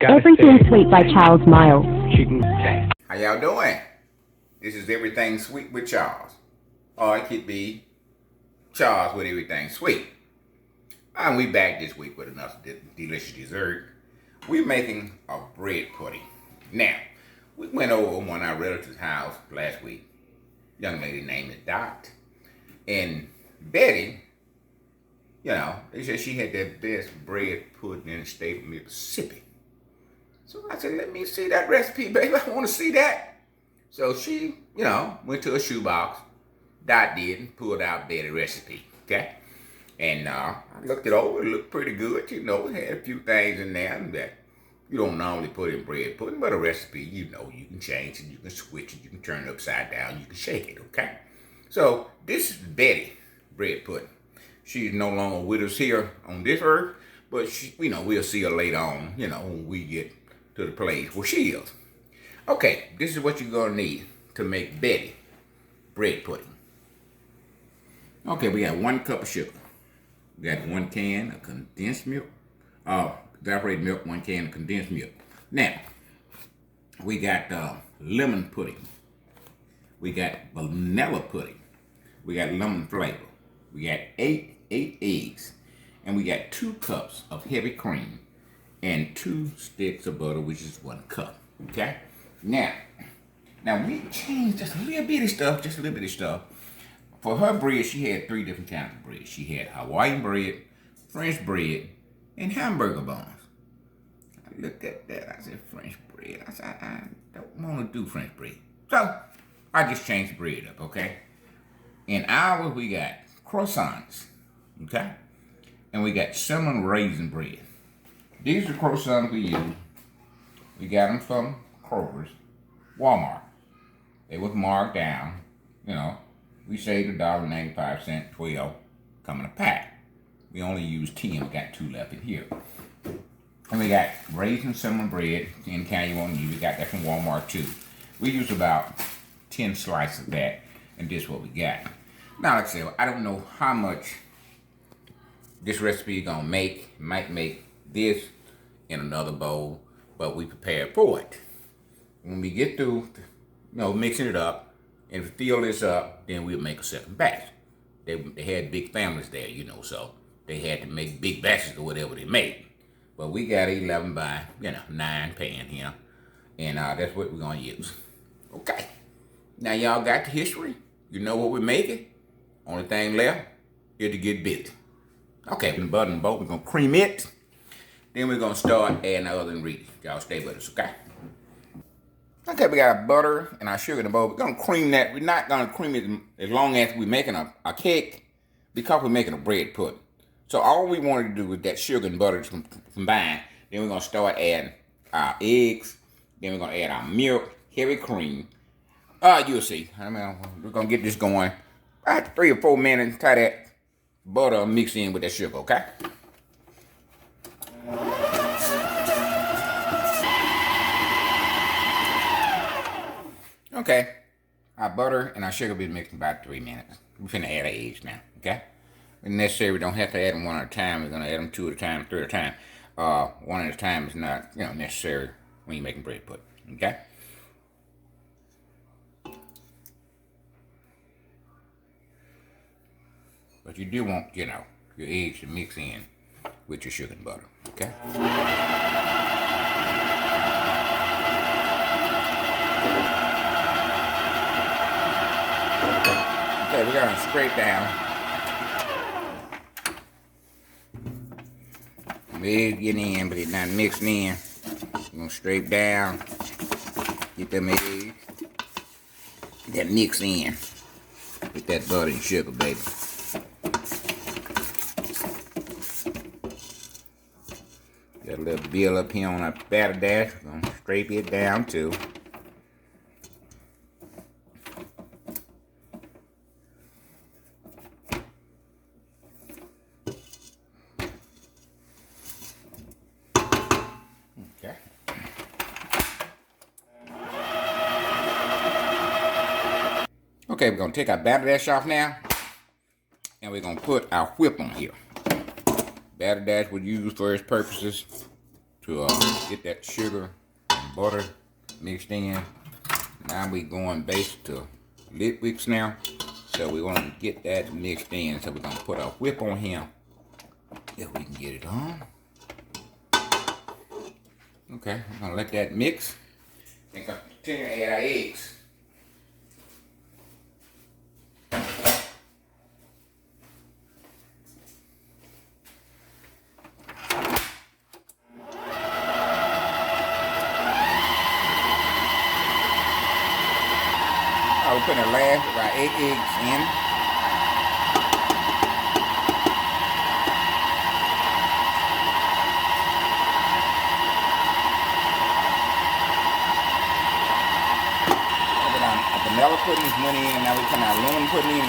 Everything Sweet by Charles Miles. How y'all doing? This is Everything Sweet with Charles. Or it could be Charles with Everything Sweet. And we back this week with another delicious dessert. We're making a bread pudding. Now, we went over one of our relatives' house last week. Young lady named Dot. And Betty, they said she had the best bread pudding in the state of Mississippi. So I said, let me see that recipe, baby. I want to see that. So she, went to a shoebox. Dot did and pulled out Betty's recipe, okay? And I looked it over. It looked pretty good. It had a few things in there that you don't normally put in bread pudding, but a recipe, you can change it, you can switch it, you can turn it upside down, you can shake it, okay? So this is Betty bread pudding. She's no longer with us here on this earth, but we'll see her later on, when we get to the place where she is. Okay, this is what you're gonna need to make Betty bread pudding. Okay, we got 1 cup of sugar. We got 1 can of condensed milk. Evaporated milk, 1 can of condensed milk. Now, we got lemon pudding. We got vanilla pudding. We got lemon flavor. We got 8 eggs. And we got 2 cups of heavy cream and 2 sticks of butter, which is 1 cup. Okay? Now we changed just a little bit of stuff. For her bread, she had 3 different kinds of bread. She had Hawaiian bread, French bread, and hamburger buns. I looked at that. I said, French bread. I said, I don't want to do French bread. So I just changed the bread up, okay? In ours, we got croissants, okay? And we got cinnamon raisin bread. These are croissants we use. We got them from Kroger's, Walmart. They was marked down, We saved $1.95, 12 come in a pack. We only used 10, we got 2 left in here. And we got raisin cinnamon bread, any kind you want to use. We got that from Walmart too. We use about 10 slices of that, and this is what we got. Now, like I said, I don't know how much this recipe is gonna make. Might make this in another bowl, but we prepared for it. When we get through, mixing it up, and fill this up, then we'll make a second batch. They had big families there, so they had to make big batches of whatever they made. But we got 11 by, 9 pan here, and that's what we're gonna use. Okay. Now y'all got the history. You know what we're making. Only thing left is to get busy. Okay, the butter and both, we're gonna cream it. Then we're gonna start adding our other ingredients. Y'all stay with us, okay? Okay, we got our butter and our sugar in the bowl. We're gonna cream that. We're not gonna cream it as long as we're making a cake, because we're making a bread pudding. So all we wanted to do with that sugar and butter to combine. Then we're gonna start adding our eggs. Then we're gonna add our milk, heavy cream. You'll see. We're gonna get this going. About 3 or 4 minutes. Tie that butter mix in with that sugar, okay? Okay, our butter and our sugar will be mixed in about 3 minutes. We're finna add our eggs now, okay? When necessary, we don't have to add them 1 at a time. We're gonna add them 2 at a time, 3 at a time. 1 at a time is not, necessary when you're making bread pudding, okay? But you do want, your eggs to mix in with your sugar and butter, okay? Okay, we're gonna scrape down. The eggs getting in, but it's not mixed in. We're gonna scrape down, get them eggs, that mix in with that butter and sugar, baby. Got a little bill up here on our batter dash. We're gonna scrape it down too. Okay. Okay, we're gonna take our batter dash off now, and we're gonna put our whip on here. Batter dash was used for its purposes to get that sugar and butter mixed in. Now we going base to liquids now. So we want to get that mixed in. So we're going to put a whip on him if we can get it on. Okay, I'm going to let that mix. Then continue to add our eggs. We're putting the last of our 8 eggs in. Our vanilla pudding is went in. Now we're putting our lemon pudding in.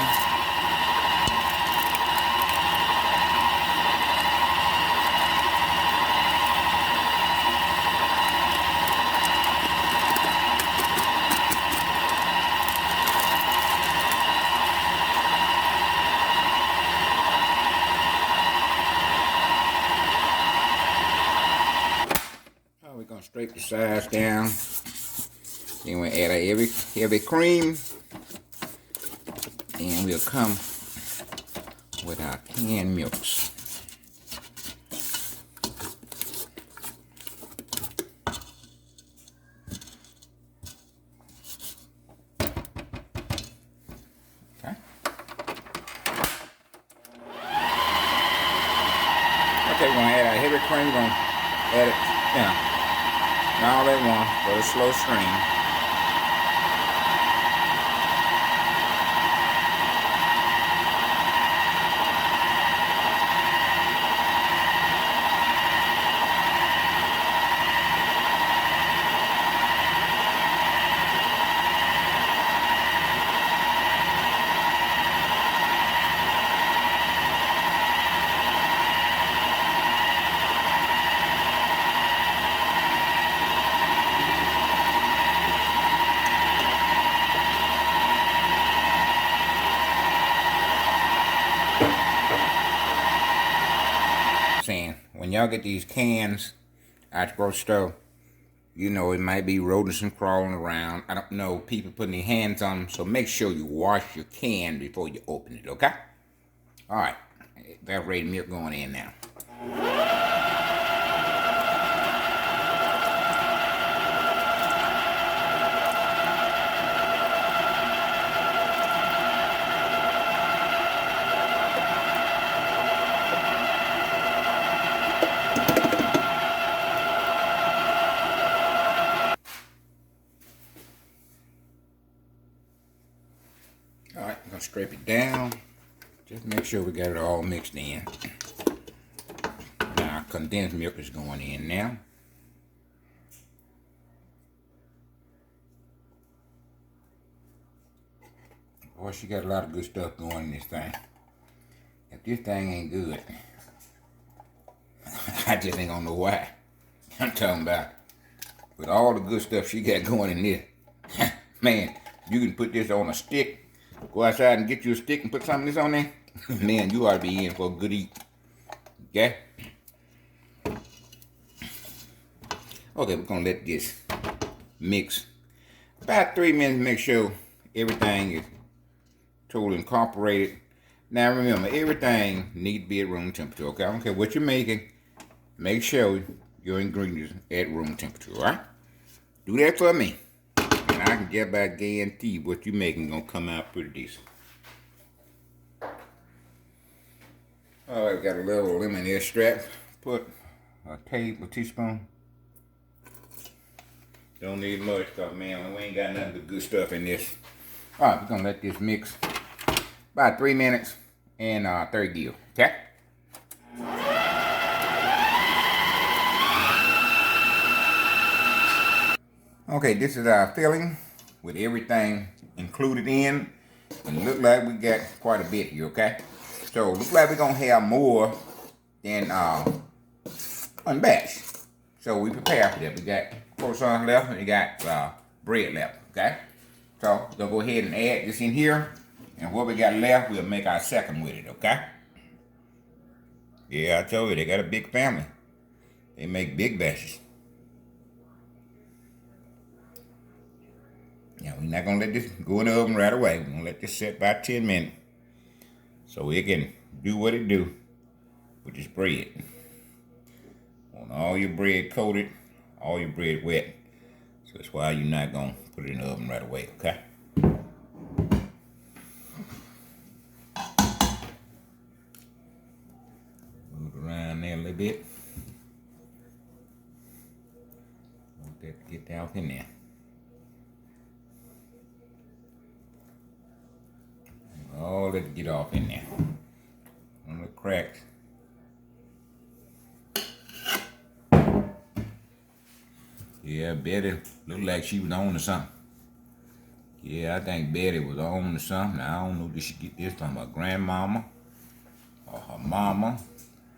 We're going to scrape the sides down. Then we'll add a heavy cream. And we'll come with our canned milks. Okay. Okay, we're going to add our heavy cream. We're going to add it down. Not all at once, but a slow stream. Saying when y'all get these cans at the grocery store, you know it might be rodents and crawling around. I don't know, people putting their hands on them, so make sure you wash your can before you open it, okay? All right, evaporated milk going in now. Alright, I'm going to scrape it down. Just make sure we got it all mixed in. Now, condensed milk is going in now. Boy, she got a lot of good stuff going in this thing. If this thing ain't good, I just ain't gonna know why. I'm talking about with all the good stuff she got going in this. Man, you can put this on a stick. Go outside and get you a stick and put some of this on there. Man, you ought to be in for a good eat. Okay? Okay, we're going to let this mix about 3 minutes. Make sure everything is totally incorporated. Now remember, everything needs to be at room temperature. Okay? I don't care what you're making. Make sure your ingredients are at room temperature. Alright? Do that for me. And I can just about guarantee what you're making gonna come out pretty decent. Alright, got a little lemon extract. Put a teaspoon. Don't need much stuff, man. We ain't got nothing but good stuff in this. Alright, we're gonna let this mix about 3 minutes and 30 gill. Okay? Okay, this is our filling with everything included in. And it look like we got quite a bit here, okay? So looks like we're gonna have more than one batch. So we prepare for that. We got croissants left and we got bread left, okay? So we're gonna go ahead and add this in here. And what we got left, we'll make our second with it, okay? Yeah, I told you, they got a big family. They make big batches. Now, we're not going to let this go in the oven right away. We're going to let this set about 10 minutes so it can do what it do with this bread. Want all your bread coated, all your bread wet. So that's why you're not going to put it in the oven right away, okay? Move it around there a little bit. Want that to get down in there. All that to get off in there. On the cracks. Yeah, Betty looked like she was on to something. Yeah, I think Betty was on to something. I don't know, did she get this from her grandmama or her mama?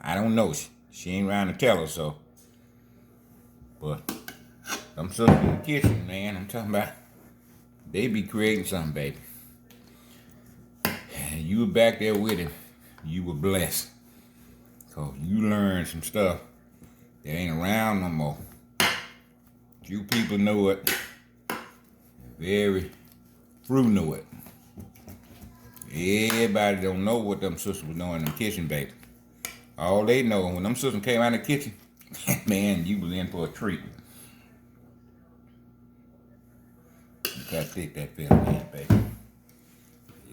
I don't know. She ain't around to tell her, so. But them sisters in the kitchen, man, I'm talking about, they be creating something, baby. And you were back there with him. You were blessed. Because you learned some stuff that ain't around no more. Few people know it. Very few know it. Everybody don't know what them sisters was doing in the kitchen, baby. All they know, when them sisters came out of the kitchen, man, you was in for a treat. Look how thick that film is, baby.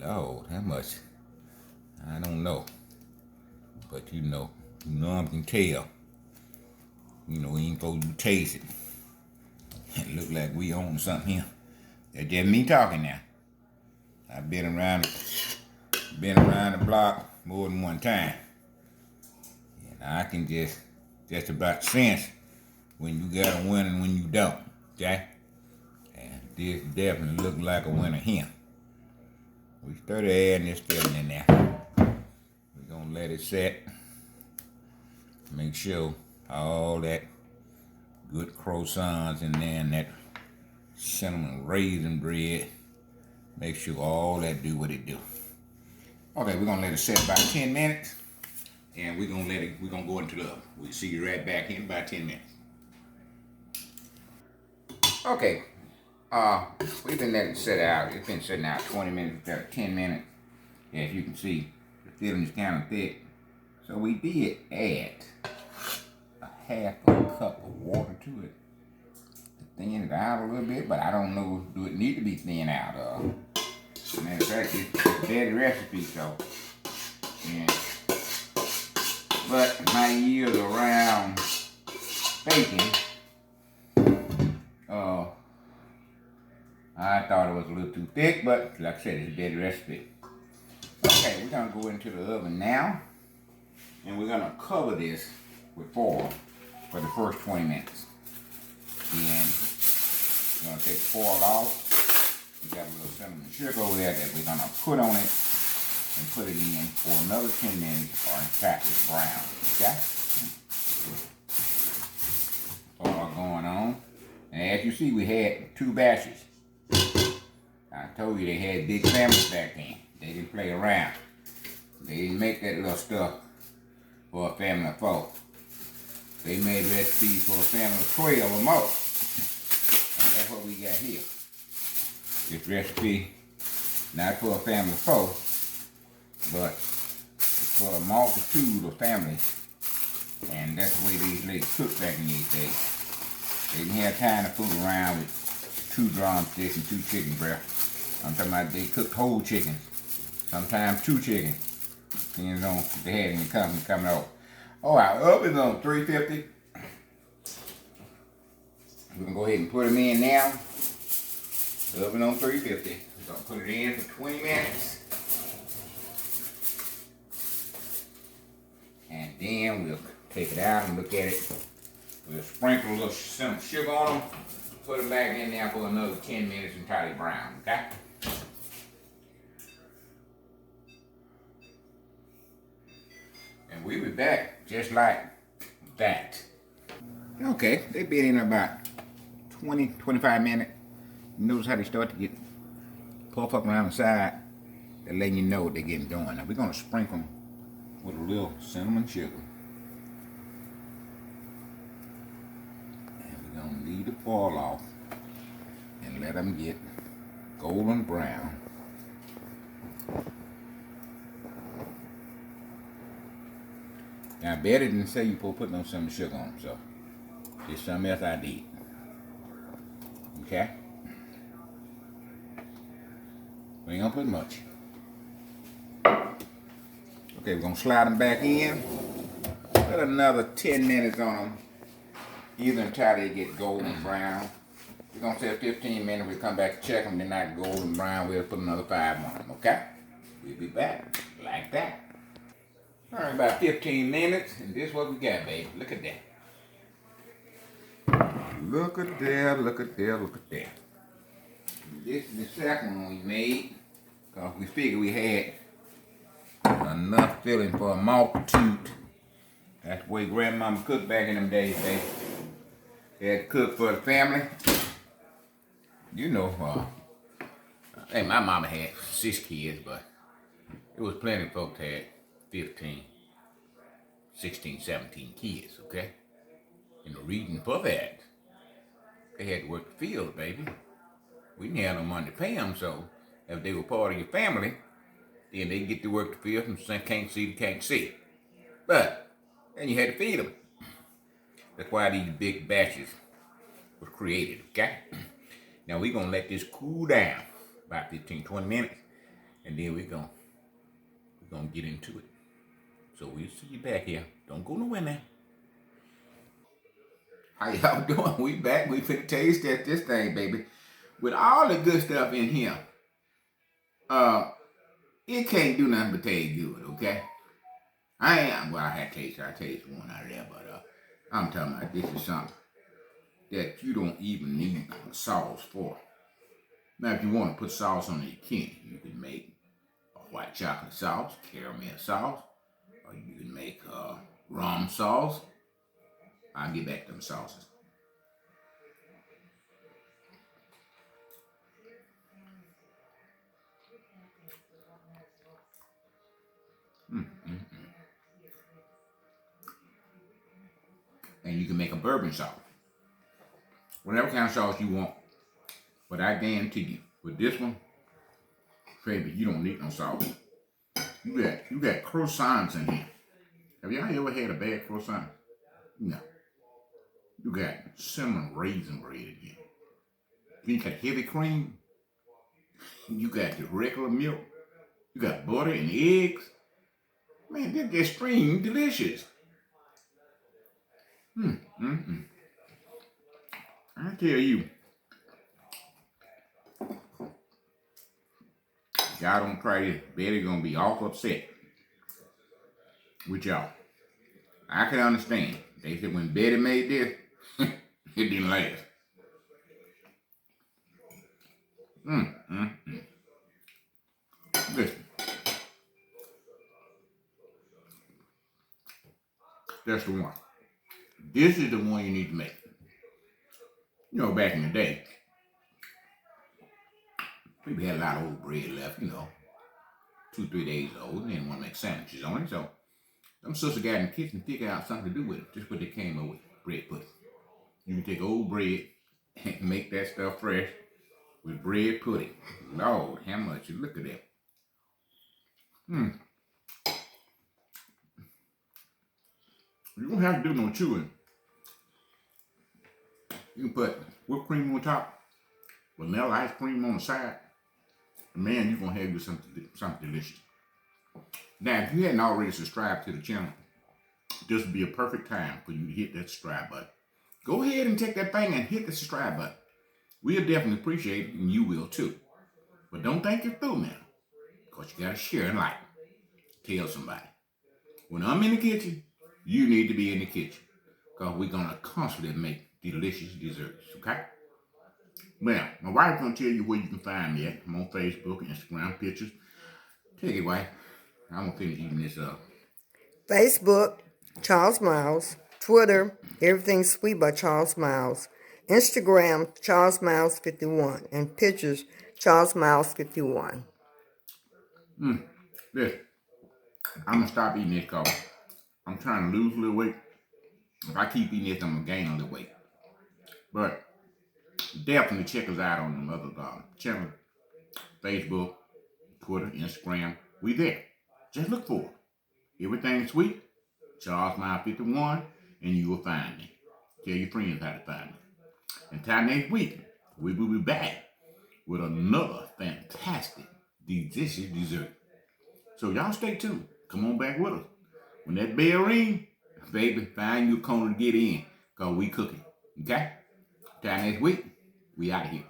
Lord, how much? I don't know. But you know I can tell. You know, we ain't supposed to taste it. It look like we own something here. That's just me talking now. I've been around the block more than one time. And I can just about sense when you got a winner and when you don't. Okay? And this definitely look like a winner here. We started adding this filling in there. We're gonna let it set. Make sure all that good croissants in there and that cinnamon raisin bread. Make sure all that do what it do. Okay, we're gonna let it set about 10 minutes. And we're gonna go into the oven. We'll see you right back in about 10 minutes. Okay. We've been letting it set out. It's been sitting out 20 minutes instead of 10 minutes. As you can see, the filling is kind of thick. So we did add a half a cup of water to it to thin it out a little bit, but I don't know, do it need to be thinned out? Matter of fact, it's a bad recipe, so. Yeah. But my years around baking, I thought it was a little too thick, but like I said, it's a dead recipe. Okay, we're gonna go into the oven now, and we're gonna cover this with foil for the first 20 minutes. Then we're gonna take the foil off. We got a little cinnamon sugar over there that we're gonna put on it and put it in for another 10 minutes or in fact it's brown. Okay? Foil going on. And as you see, we had 2 batches. I told you they had big families back then. They didn't play around. They didn't make that little stuff for a family of 4. They made recipes for a family of 12 or more. And that's what we got here. This recipe, not for a family of 4, but it's for a multitude of families. And that's the way these ladies cooked back in these days. They didn't have time to fool around with 2 drumsticks and 2 chicken breasts. I'm talking about they cooked whole chickens. Sometimes 2 chickens. Depends on if they had any company coming over. Oh, our oven's on 350. We're going to go ahead and put them in now. The oven on 350. We're going to put it in for 20 minutes. And then we'll take it out and look at it. We'll sprinkle a little cinnamon sugar on them. Put them back in there for another 10 minutes until they brown, okay? And we'll be back just like that. Okay, they've been in about 20, 25 minutes. You notice how they start to get puff up around the side. They're letting you know what they're getting going. Now we're gonna sprinkle them with a little cinnamon sugar. the foil off and let them get golden brown. Now Betty didn't say you supposed to put no some sugar on them, so there's something else I did. Okay? We ain't gonna put much. Okay, we're gonna slide them back in. Put another 10 minutes on them. Either until they get golden brown. We're gonna say 15 minutes. We'll come back and check them. They're not golden brown. We'll put another 5 on them, okay? We'll be back like that. All right, about 15 minutes, and this is what we got, baby. Look at that. Look at there, look at there, look at there. This is the second one we made, because we figured we had enough filling for a multitude. That's the way Grandmama cooked back in them days, baby. They had to cook for the family. You know, hey, my mama had 6 kids, but it was plenty of folks that had 15, 16, 17 kids, okay? And the reason for that, they had to work the fields, baby. We didn't have no money to pay them, so if they were part of your family, then they get to work the fields and can't see, can't see. But then you had to feed them. That's why these big batches was created, okay? Now we're gonna let this cool down about 15, 20 minutes, and then we're gonna get into it. So we'll see you back here. Don't go nowhere now. How y'all doing? We back. We finna taste this thing, baby. With all the good stuff in here, it can't do nothing but taste good, okay? I had taste one out of there, but I'm talking about this is something that you don't even need sauce for. Now, if you want to put sauce on it, you can. You can make a white chocolate sauce, caramel sauce, or you can make rum sauce. I'll get back to them sauces. And you can make a bourbon sauce. Whatever kind of sauce you want. But I guarantee you, with this one, baby, you don't need no sauce. You got croissants in here. Have y'all ever had a bad croissant? No. You got cinnamon raisin bread in here. You got heavy cream. You got the regular milk. You got butter and eggs. Man, they're extreme delicious. I tell you, y'all don't try this, Betty's gonna be awful upset with y'all. I can understand. They said when Betty made this, it didn't last. Listen, that's the one. This is the one you need to make. You know, back in the day, people had a lot of old bread left, 2, 3 days old, and they didn't want to make sandwiches on it, so them sisters got in the kitchen and figured out something to do with it. Just what they came up with, bread pudding. You can take old bread and make that stuff fresh with bread pudding. Lord, how much? Look at that. You don't have to do no chewing. You can put whipped cream on top, vanilla ice cream on the side, and man, you're gonna have you something delicious. Now, if you hadn't already subscribed to the channel, this would be a perfect time for you to hit that subscribe button. Go ahead and take that thing and hit the subscribe button. We'll definitely appreciate it, and you will too. But don't think you're through now, because you gotta share and like. Tell somebody. When I'm in the kitchen, you need to be in the kitchen, because we're gonna constantly make delicious desserts, okay? Well, my wife's gonna tell you where you can find me at. I'm on Facebook, Instagram, pictures. Take it, wife. I'm gonna finish eating this up. Facebook, Charles Miles. Twitter, Everything Sweet by Charles Miles. Instagram, Charles Miles 51. And pictures, Charles Miles 51. Listen, I'm gonna stop eating this because I'm trying to lose a little weight. If I keep eating this, I'm gonna gain a little weight. But definitely check us out on the other channel, Facebook, Twitter, Instagram. We there. Just look for it. Everything Sweet, Charles Mile 51, and you will find me. Tell your friends how to find me. Until next week, we will be back with another fantastic, delicious dessert. So y'all stay tuned. Come on back with us. When that bell ring, baby, find your corner to get in, because we cooking. Okay? Till next week, we out of here.